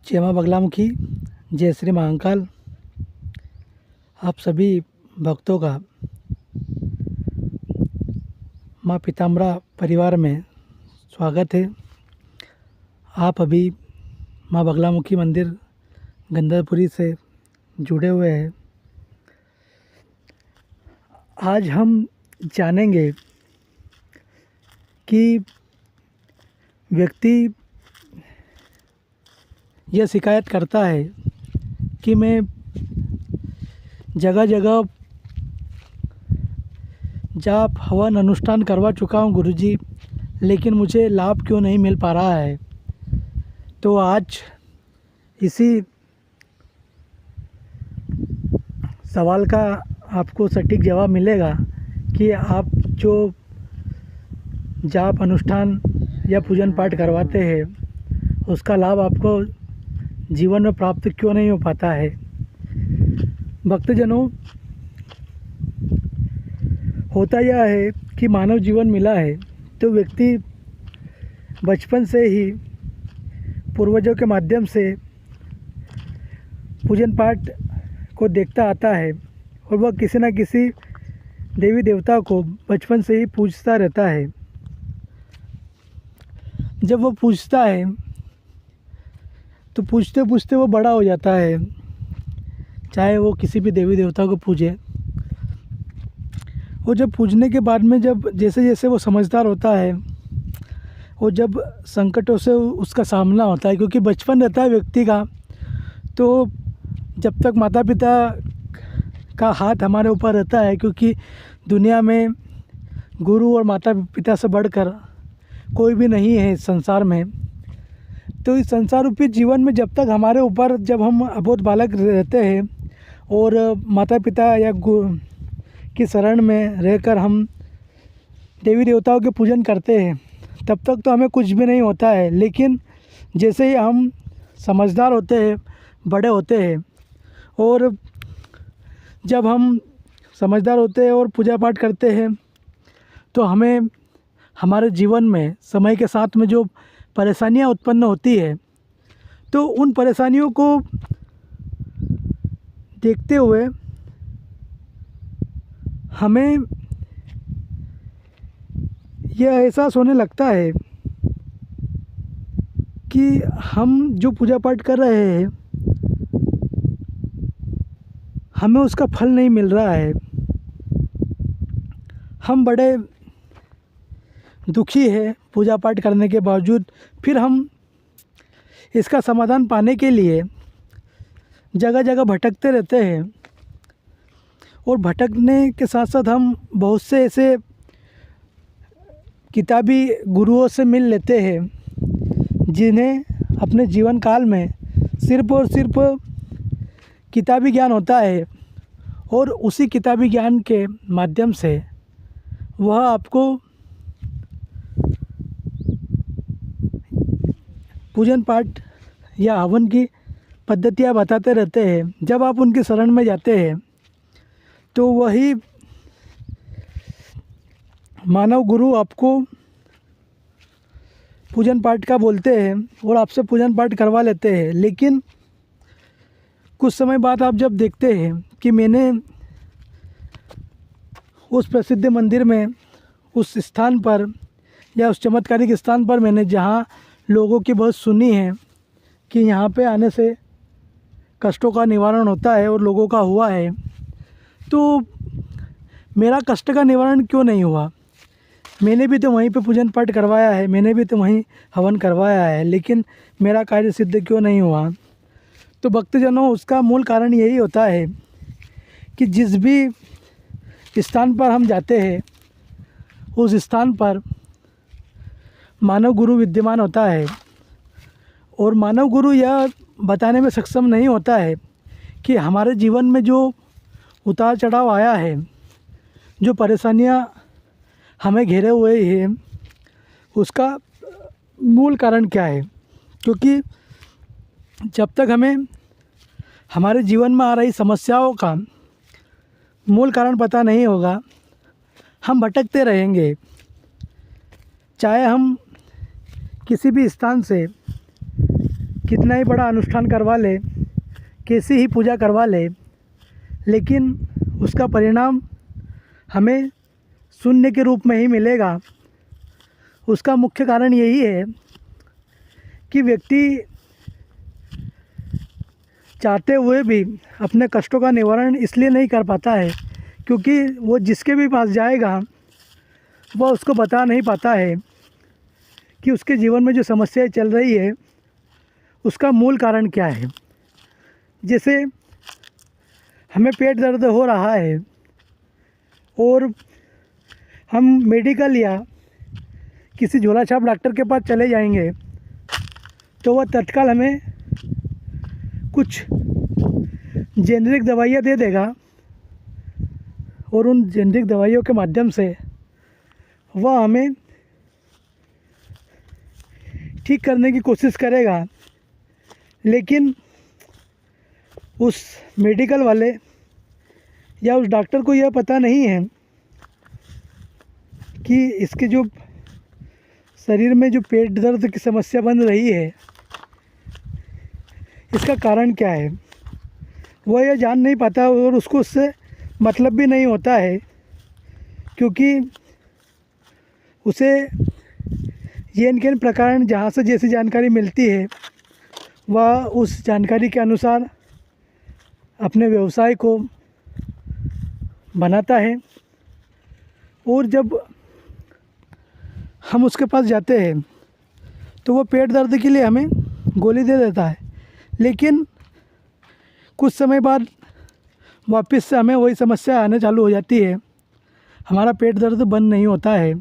जय माँ बगलामुखी, जय श्री महाकाल। आप सभी भक्तों का माँ पीताम्बरा परिवार में स्वागत है। आप अभी माँ बगलामुखी मंदिर गंगापुरी से जुड़े हुए हैं। आज हम जानेंगे कि व्यक्ति यह शिकायत करता है कि मैं जगह जगह जाप हवन अनुष्ठान करवा चुका हूँ गुरुजी, लेकिन मुझे लाभ क्यों नहीं मिल पा रहा है। तो आज इसी सवाल का आपको सटीक जवाब मिलेगा कि आप जो जाप अनुष्ठान या पूजन पाठ करवाते हैं उसका लाभ आपको जीवन में प्राप्त क्यों नहीं हो पाता है। भक्तजनों, होता यह है कि मानव जीवन मिला है तो व्यक्ति बचपन से ही पूर्वजों के माध्यम से पूजन पाठ को देखता आता है और वह किसी न किसी देवी देवता को बचपन से ही पूजता रहता है। जब वो पूजता है तो पूछते पूछते वो बड़ा हो जाता है, चाहे वो किसी भी देवी देवता को पूजे। वो जब पूजने के बाद में जब जैसे जैसे वो समझदार होता है, वो जब संकटों से उसका सामना होता है, क्योंकि बचपन रहता है व्यक्ति का, तो जब तक माता पिता का हाथ हमारे ऊपर रहता है, क्योंकि दुनिया में गुरु और माता पिता से बढ़कर कोई भी नहीं है इस संसार में। तो इस संसार रूपी जीवन में जब तक हमारे ऊपर, जब हम अबोध बालक रहते हैं और माता पिता या गुरु की शरण में रहकर हम देवी देवताओं के पूजन करते हैं, तब तक तो हमें कुछ भी नहीं होता है। लेकिन जैसे ही हम समझदार होते हैं, बड़े होते हैं, और जब हम समझदार होते हैं और पूजा पाठ करते हैं, तो हमें हमारे जीवन में समय के साथ में जो परेशानियां उत्पन्न होती है, तो उन परेशानियों को देखते हुए हमें यह एहसास होने लगता है कि हम जो पूजा पाठ कर रहे हैं हमें उसका फल नहीं मिल रहा है। हम बड़े दुखी है पूजा पाठ करने के बावजूद। फिर हम इसका समाधान पाने के लिए जगह जगह भटकते रहते हैं, और भटकने के साथ साथ हम बहुत से ऐसे किताबी गुरुओं से मिल लेते हैं जिन्हें अपने जीवन काल में सिर्फ और सिर्फ किताबी ज्ञान होता है, और उसी किताबी ज्ञान के माध्यम से वह आपको पूजन पाठ या हवन की पद्धतियाँ बताते रहते हैं। जब आप उनकी शरण में जाते हैं तो वही मानव गुरु आपको पूजन पाठ का बोलते हैं और आपसे पूजन पाठ करवा लेते हैं। लेकिन कुछ समय बाद आप जब देखते हैं कि मैंने उस प्रसिद्ध मंदिर में, उस स्थान पर या उस चमत्कारिक स्थान पर मैंने जहाँ लोगों की बहुत सुनी है कि यहाँ पे आने से कष्टों का निवारण होता है और लोगों का हुआ है, तो मेरा कष्ट का निवारण क्यों नहीं हुआ। मैंने भी तो वहीं पे पूजन पाठ करवाया है, मैंने भी तो वहीं हवन करवाया है, लेकिन मेरा कार्य सिद्ध क्यों नहीं हुआ। तो भक्तजनों, उसका मूल कारण यही होता है कि जिस भी स्थान पर हम जाते हैं उस स्थान पर मानव गुरु विद्यमान होता है, और मानव गुरु यह बताने में सक्षम नहीं होता है कि हमारे जीवन में जो उतार चढ़ाव आया है, जो परेशानियां हमें घेरे हुए हैं, उसका मूल कारण क्या है। क्योंकि जब तक हमें हमारे जीवन में आ रही समस्याओं का मूल कारण पता नहीं होगा, हम भटकते रहेंगे। चाहे हम किसी भी स्थान से कितना ही बड़ा अनुष्ठान करवा ले, कैसी ही पूजा करवा ले, लेकिन उसका परिणाम हमें शून्य के रूप में ही मिलेगा। उसका मुख्य कारण यही है कि व्यक्ति चाहते हुए भी अपने कष्टों का निवारण इसलिए नहीं कर पाता है क्योंकि वो जिसके भी पास जाएगा वह उसको बता नहीं पाता है कि उसके जीवन में जो समस्याएं चल रही है उसका मूल कारण क्या है। जैसे हमें पेट दर्द हो रहा है और हम मेडिकल या किसी झोला छाप डॉक्टर के पास चले जाएंगे तो वह तत्काल हमें कुछ जेनरिक दवाइयाँ दे देगा और उन जेनरिक दवाइयों के माध्यम से वह हमें ठीक करने की कोशिश करेगा, लेकिन उस मेडिकल वाले या उस डॉक्टर को यह पता नहीं है कि इसके जो शरीर में जो पेट दर्द की समस्या बन रही है इसका कारण क्या है। वह यह जान नहीं पाता और उसको उससे मतलब भी नहीं होता है क्योंकि उसे ये इनके प्रकार जहाँ से जैसी जानकारी मिलती है वह उस जानकारी के अनुसार अपने व्यवसाय को बनाता है। और जब हम उसके पास जाते हैं तो वो पेट दर्द के लिए हमें गोली दे देता है, लेकिन कुछ समय बाद वापस से हमें वही समस्या आने चालू हो जाती है। हमारा पेट दर्द बंद नहीं होता है।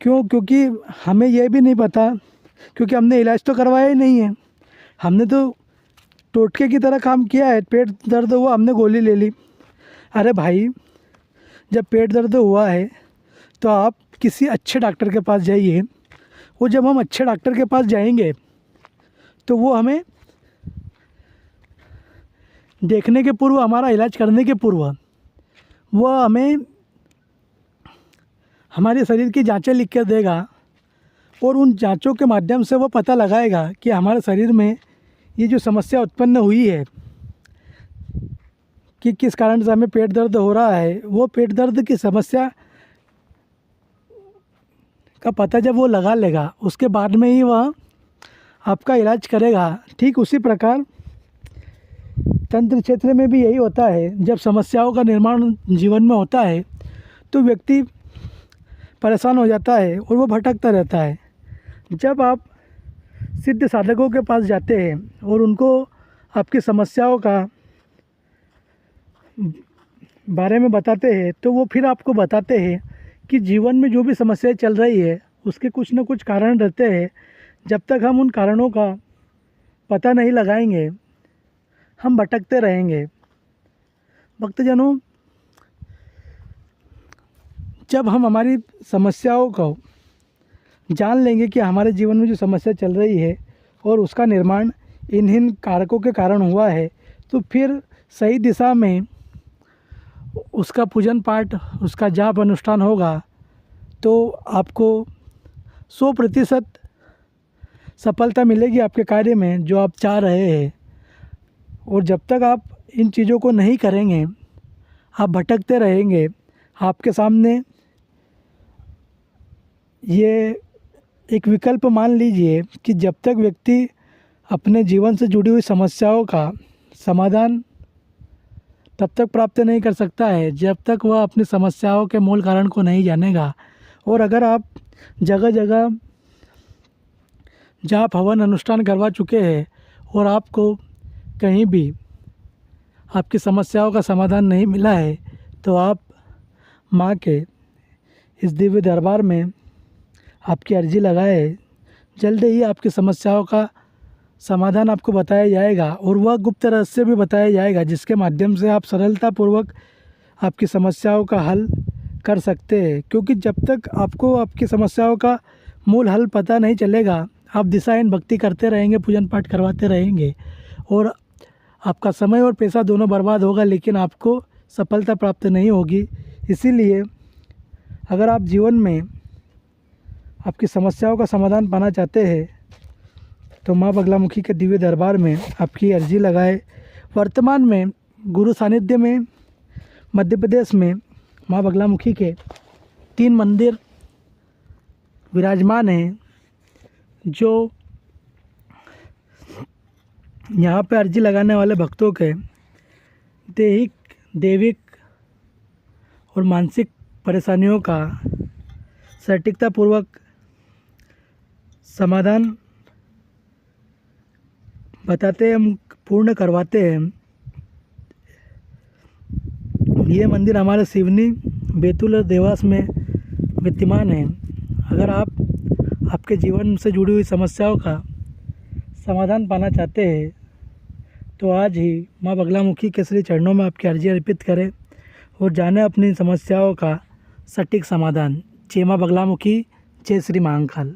क्यों? क्योंकि हमें यह भी नहीं पता, क्योंकि हमने इलाज तो करवाया ही नहीं है। हमने तो टोटके की तरह काम किया है। पेट दर्द हुआ, हमने गोली ले ली। अरे भाई, जब पेट दर्द हुआ है तो आप किसी अच्छे डॉक्टर के पास जाइए। वो जब हम अच्छे डॉक्टर के पास जाएंगे तो वो हमें देखने के पूर्व, हमारा इलाज करने के पूर्व वह हमें हमारे शरीर की जांचें लिख कर देगा और उन जांचों के माध्यम से वो पता लगाएगा कि हमारे शरीर में ये जो समस्या उत्पन्न हुई है कि किस कारण से हमें पेट दर्द हो रहा है, वो पेट दर्द की समस्या का पता जब वो लगा लेगा उसके बाद में ही वह आपका इलाज करेगा। ठीक उसी प्रकार तंत्र क्षेत्र में भी यही होता है। जब समस्याओं का निर्माण जीवन में होता है तो व्यक्ति परेशान हो जाता है और वो भटकता रहता है। जब आप सिद्ध साधकों के पास जाते हैं और उनको आपकी समस्याओं का बारे में बताते हैं तो वो फिर आपको बताते हैं कि जीवन में जो भी समस्याएं चल रही है उसके कुछ न कुछ कारण रहते हैं। जब तक हम उन कारणों का पता नहीं लगाएंगे हम भटकते रहेंगे। भक्तजनों, जब हम हमारी समस्याओं को जान लेंगे कि हमारे जीवन में जो समस्या चल रही है और उसका निर्माण इन कारकों के कारण हुआ है, तो फिर सही दिशा में उसका पूजन पाठ, उसका जाप अनुष्ठान होगा तो आपको 100% सफलता मिलेगी आपके कार्य में जो आप चाह रहे हैं। और जब तक आप इन चीज़ों को नहीं करेंगे आप भटकते रहेंगे। आपके सामने ये एक विकल्प मान लीजिए कि जब तक व्यक्ति अपने जीवन से जुड़ी हुई समस्याओं का समाधान तब तक प्राप्त नहीं कर सकता है जब तक वह अपनी समस्याओं के मूल कारण को नहीं जानेगा। और अगर आप जगह जगह जाप हवन अनुष्ठान करवा चुके हैं और आपको कहीं भी आपकी समस्याओं का समाधान नहीं मिला है तो आप माँ के इस दिव्य दरबार में आपकी अर्जी लगाए। जल्द ही आपकी समस्याओं का समाधान आपको बताया जाएगा और वह गुप्त रहस्य भी बताया जाएगा जिसके माध्यम से आप सरलतापूर्वक आपकी समस्याओं का हल कर सकते हैं। क्योंकि जब तक आपको आपकी समस्याओं का मूल हल पता नहीं चलेगा आप दिशाहीन भक्ति करते रहेंगे, पूजन पाठ करवाते रहेंगे और आपका समय और पैसा दोनों बर्बाद होगा, लेकिन आपको सफलता प्राप्त नहीं होगी। इसीलिए अगर आप जीवन में आपकी समस्याओं का समाधान पाना चाहते हैं तो माँ बगलामुखी के दिव्य दरबार में आपकी अर्जी लगाए। वर्तमान में गुरु सानिध्य में मध्य प्रदेश में माँ बगलामुखी के 3 मंदिर विराजमान हैं, जो यहाँ पे अर्जी लगाने वाले भक्तों के दैहिक, दैविक और मानसिक परेशानियों का सटीकतापूर्वक समाधान बताते हम पूर्ण करवाते हैं। ये मंदिर हमारे सिवनी, बैतूल और देवास में विद्यमान है। अगर आप आपके जीवन से जुड़ी हुई समस्याओं का समाधान पाना चाहते हैं तो आज ही माँ बगलामुखी के श्री चरणों में आपकी अर्जी अर्पित करें और जाने अपनी समस्याओं का सटीक समाधान। जय माँ बगलामुखी, जय श्री महाकाल।